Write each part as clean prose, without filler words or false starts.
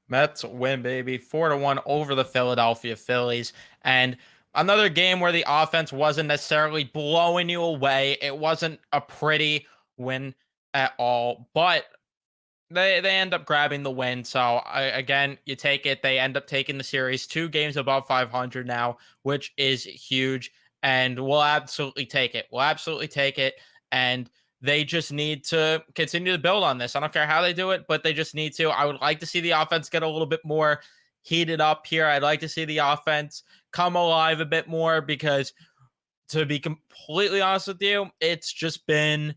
Mets win, baby. 4-1 over the Philadelphia Phillies. And another game where the offense wasn't necessarily blowing you away. It wasn't a pretty win at all, but they end up grabbing the win. So again, you take it. They end up taking the series 2 games above 500 now, which is huge. And we'll absolutely take it. We'll absolutely take it. And they just need to continue to build on this. I don't care how they do it, but they just need to. I would like to see the offense get a little bit more heated up here. I'd like to see the offense come alive a bit more because, to be completely honest with you, it's been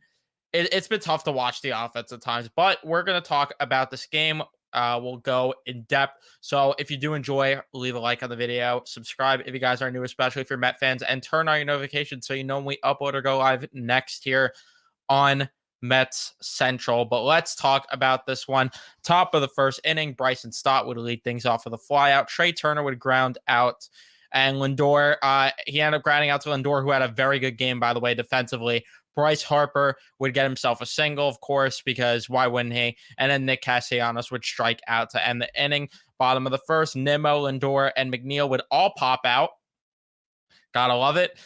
tough to watch the offense at times, but we're going to talk about this game. We'll go in depth. So if you do enjoy, leave a like on the video, subscribe if you guys are new, especially if you're Met fans, and turn on your notifications so you know when we upload or go live next here on Mets Central. But let's talk about this one. Top of the first inning, Bryson Stott would lead things off with a flyout. Trey Turner would ground out. And Lindor, he ended up grounding out to Lindor, who had a very good game, by the way, defensively. Bryce Harper would get himself a single, of course, because why wouldn't he? And then Nick Castellanos would strike out to end the inning. Bottom of the first, Nimmo, Lindor, and McNeil would all pop out. Gotta love it.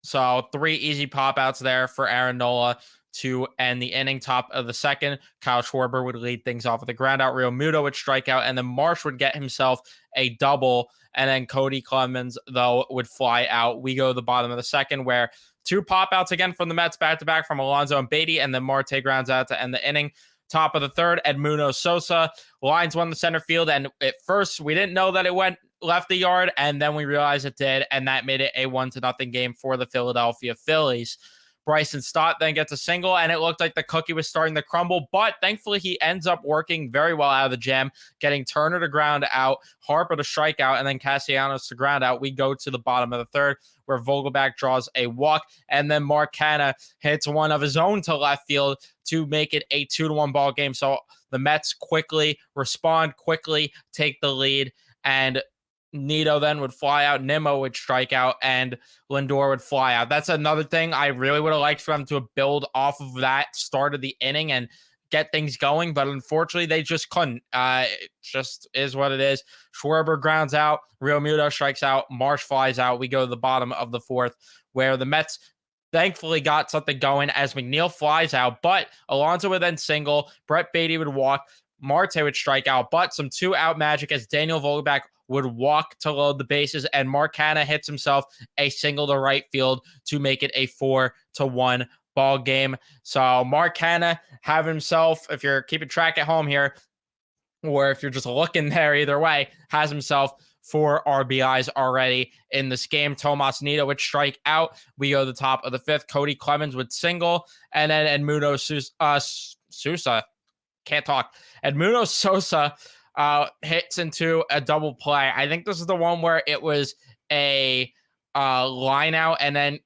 So 3 easy pop outs there for Aaron Nola to end the inning. Top of the second, Kyle Schwarber would lead things off with a ground out. Real Muto would strike out, and then Marsh would get himself a double. And then Cody Clemens, though, would fly out. We go to the bottom of the second, where 2 pop outs again from the Mets back to back from Alonso and Beatty, and then Marte grounds out to end the inning. Top of the third, Edmundo Sosa lines one to center field, and at first we didn't know that it went left the yard, and then we realized it did, and that made it a 1-0 game for the Philadelphia Phillies. Bryson Stott then gets a single, and it looked like the cookie was starting to crumble, but thankfully he ends up working very well out of the jam, getting Turner to ground out, Harper to strike out, and then Castellanos to ground out. We go to the bottom of the third, where Vogelback draws a walk, and then Mark Canha hits one of his own to left field to make it a 2-1 ball game. So the Mets quickly respond, quickly take the lead, and Nito then would fly out, Nimmo would strike out, and Lindor would fly out. That's another thing I really would have liked for them to build off of that start of the inning and get things going, but unfortunately they just couldn't. It just is what it is. Schwarber grounds out, Real Muto strikes out, Marsh flies out. We go to the bottom of the fourth, where the Mets thankfully got something going as McNeil flies out, but Alonso would then single, Brett Beatty would walk, Marte would strike out, but some 2-out magic as Daniel Vogelback would walk to load the bases, and Mark Canha hits himself a single to right field to make it a 4-1 ball game. So Mark Canha have himself, if you're keeping track at home here, or if you're just looking there, either way, has himself 4 RBIs already in this game. Tomas Nido would strike out. We go to the top of the fifth. Cody Clemens would single, and then Edmundo Sousa, can't talk. Edmundo Sosa hits into a double play. I think this is the one where it was a line out, and then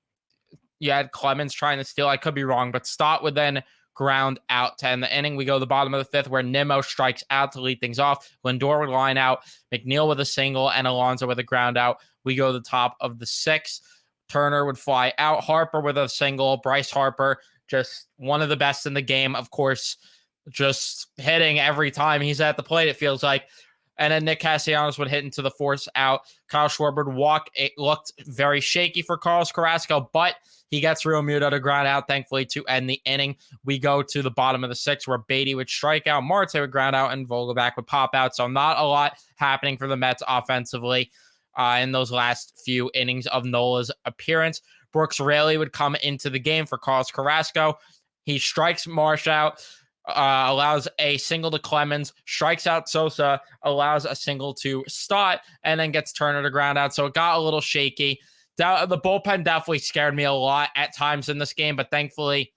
you had Clemens trying to steal. I could be wrong, but Stott would then ground out to end the inning. We go to the bottom of the fifth, where Nimmo strikes out to lead things off. Lindor would line out, McNeil with a single, and Alonso with a ground out. We go to the top of the sixth. Turner would fly out, Harper with a single. Bryce Harper, just one of the best in the game, of course, just hitting every time he's at the plate, it feels like. And then Nick Castellanos would hit into the fourth out. Kyle Schwarber would walk. It looked very shaky for Carlos Carrasco, but he gets Real Muto to ground out, thankfully, to end the inning. We go to the bottom of the sixth, where Beatty would strike out, Marte would ground out, and Vogelback would pop out. So not a lot happening for the Mets offensively in those last few innings of Nola's appearance. Brooks Raley would come into the game for Carlos Carrasco. He strikes Marsh out, allows a single to Clemens, strikes out Sosa, allows a single to Stott, and then gets Turner to ground out. So it got a little shaky. The bullpen definitely scared me a lot at times in this game, but thankfully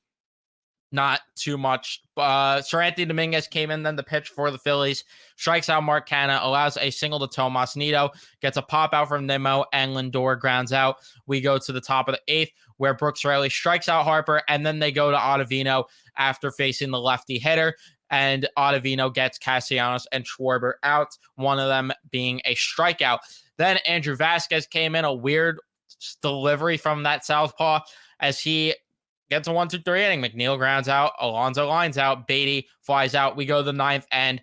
not too much. Sir Anthony Dominguez came in then to pitch for the Phillies, strikes out Mark Canha, allows a single to Tomas Nido, gets a pop out from Nimmo, and Lindor grounds out. We go to the top of the eighth, where Brooks Raley strikes out Harper, and then they go to Ottavino after facing the lefty hitter, and Ottavino gets Castellanos and Schwarber out, one of them being a strikeout. Then Andrew Vasquez came in, a weird delivery from that southpaw as he gets a 1-2-3 inning. McNeil grounds out, Alonso lines out, Beatty flies out. We go to the ninth, and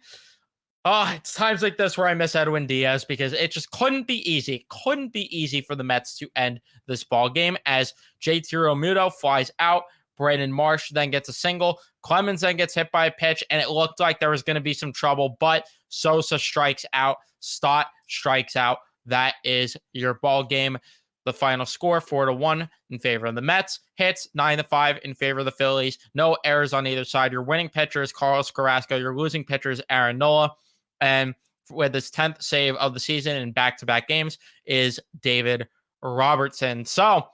Oh, it's times like this where I miss Edwin Diaz because it just couldn't be easy. It couldn't be easy for the Mets to end this ball game as JT Realmuto flies out. Brandon Marsh then gets a single. Clemens then gets hit by a pitch, and it looked like there was going to be some trouble, but Sosa strikes out. Stott strikes out. That is your ball game. The final score 4-1 in favor of the Mets. Hits 9-5 in favor of the Phillies. No errors on either side. Your winning pitcher is Carlos Carrasco. Your losing pitcher is Aaron Nola. And with his 10th save of the season in back-to-back games is David Robertson. So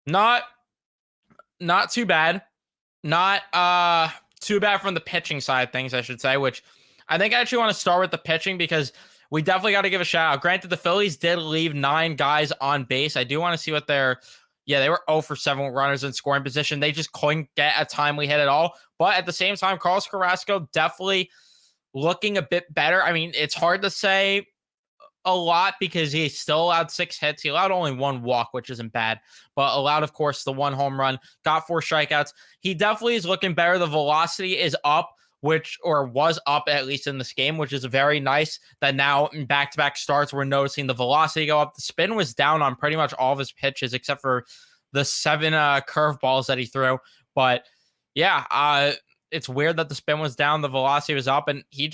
not too bad. Not too bad from the pitching side of things, I should say, which I think I actually want to start with the pitching because we definitely got to give a shout out. Granted, the Phillies did leave 9 guys on base. I do want to see what they were 0 for 7 with runners in scoring position. They just couldn't get a timely hit at all. But at the same time, Carlos Carrasco definitely looking a bit better. I mean, it's hard to say a lot because he still allowed 6 hits. He allowed only 1 walk, which isn't bad, but allowed, of course, the 1 home run, got 4 strikeouts. He definitely is looking better. The velocity is up, was up at least in this game, which is very nice that now in back-to-back starts, we're noticing the velocity go up. The spin was down on pretty much all of his pitches except for the 7 curveballs that he threw. But yeah, it's weird that the spin was down, the velocity was up, and he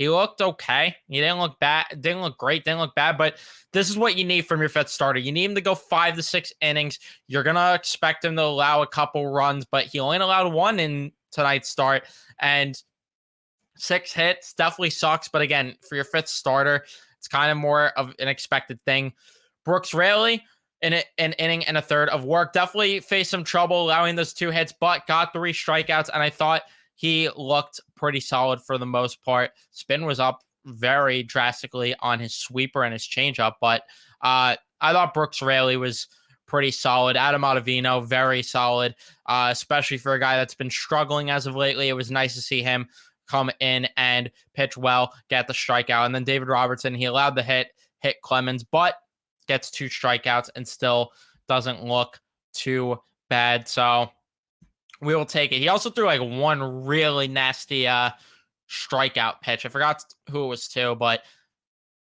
looked okay. He didn't look bad, didn't look great, didn't look bad, but this is what you need from your 5th starter. You need him to go 5 to 6 innings. You're going to expect him to allow a couple runs, but he only allowed 1 in tonight's start, and 6 hits definitely sucks, but again, for your 5th starter, it's kind of more of an expected thing. Brooks Raley, in an inning and a third of work, definitely faced some trouble allowing those 2 hits, but got 3 strikeouts, and I thought he looked pretty solid for the most part. Spin was up very drastically on his sweeper and his changeup, but I thought Brooks Raley was pretty solid. Adam Ottavino, very solid, especially for a guy that's been struggling as of lately. It was nice to see him come in and pitch well, get the strikeout. And then David Robertson, he allowed the hit Clemens, but gets 2 strikeouts and still doesn't look too bad. So we will take it. He also threw like 1 really nasty strikeout pitch. I forgot who it was to, but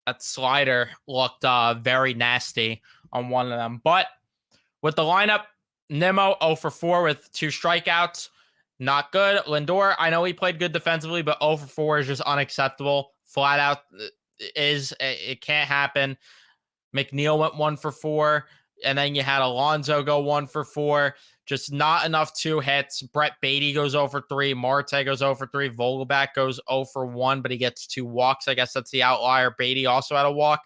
that slider looked very nasty on one of them. But with the lineup, Nimmo 0 for 4 with 2 strikeouts. Not good. Lindor, I know he played good defensively, but 0 for 4 is just unacceptable. Flat out it can't happen. McNeil went 1 for 4. And then you had Alonso go 1 for 4. Just not enough 2 hits. Brett Beatty goes 0 for 3. Marte goes 0 for 3. Vogelback goes 0 for 1, but he gets 2 walks. I guess that's the outlier. Beatty also had a walk.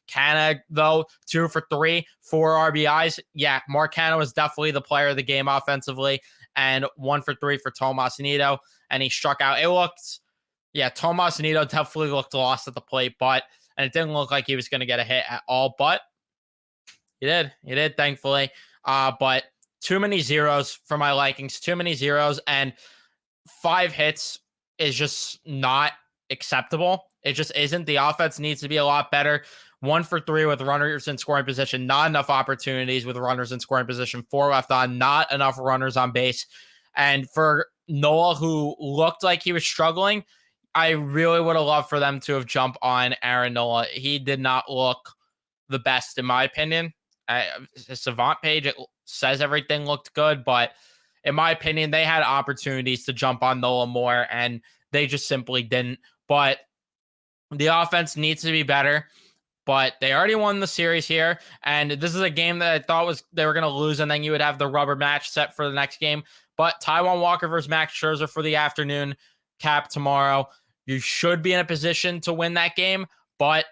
CANHA, though, 2 for 3, 4 RBIs. Yeah, Mark CANHA was definitely the player of the game offensively. And 1 for 3 for Tomas Nido. And he struck out. Tomas Nido definitely looked lost at the plate, and it didn't look like he was going to get a hit at all, but he did, thankfully. But too many zeros for my likings, too many zeros, and 5 hits is just not acceptable. It just isn't. The offense needs to be a lot better. 1 for 3 with runners in scoring position, not enough opportunities with runners in scoring position, 4 left on, not enough runners on base. And for Nola, who looked like he was struggling, I really would have loved for them to have jumped on Aaron Nola. He did not look the best, in my opinion. The Savant page, it says everything looked good, but in my opinion, they had opportunities to jump on Nola more, and they just simply didn't. But the offense needs to be better. But they already won the series here, and this is a game that I thought they were going to lose, and then you would have the rubber match set for the next game. But Taijuan Walker versus Max Scherzer for the afternoon cap tomorrow. You should be in a position to win that game, but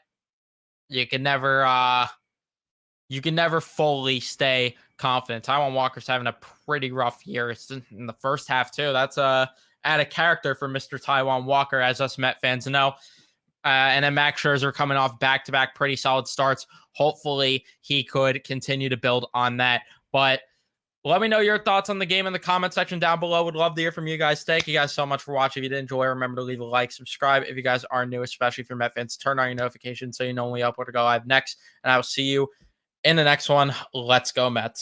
you can never fully stay confident. Taijuan Walker's having a pretty rough year. It's in the first half too. That's out of character for Mr. Taijuan Walker, as us Met fans know. And then Max Scherzer coming off back-to-back pretty solid starts. Hopefully he could continue to build on that. But let me know your thoughts on the game in the comment section down below. Would love to hear from you guys. Thank you guys so much for watching. If you did enjoy, remember to leave a like, subscribe. If you guys are new, especially if you're Met fans, turn on your notifications so you know when we upload or go live next. And I will see you in the next one. Let's go Mets.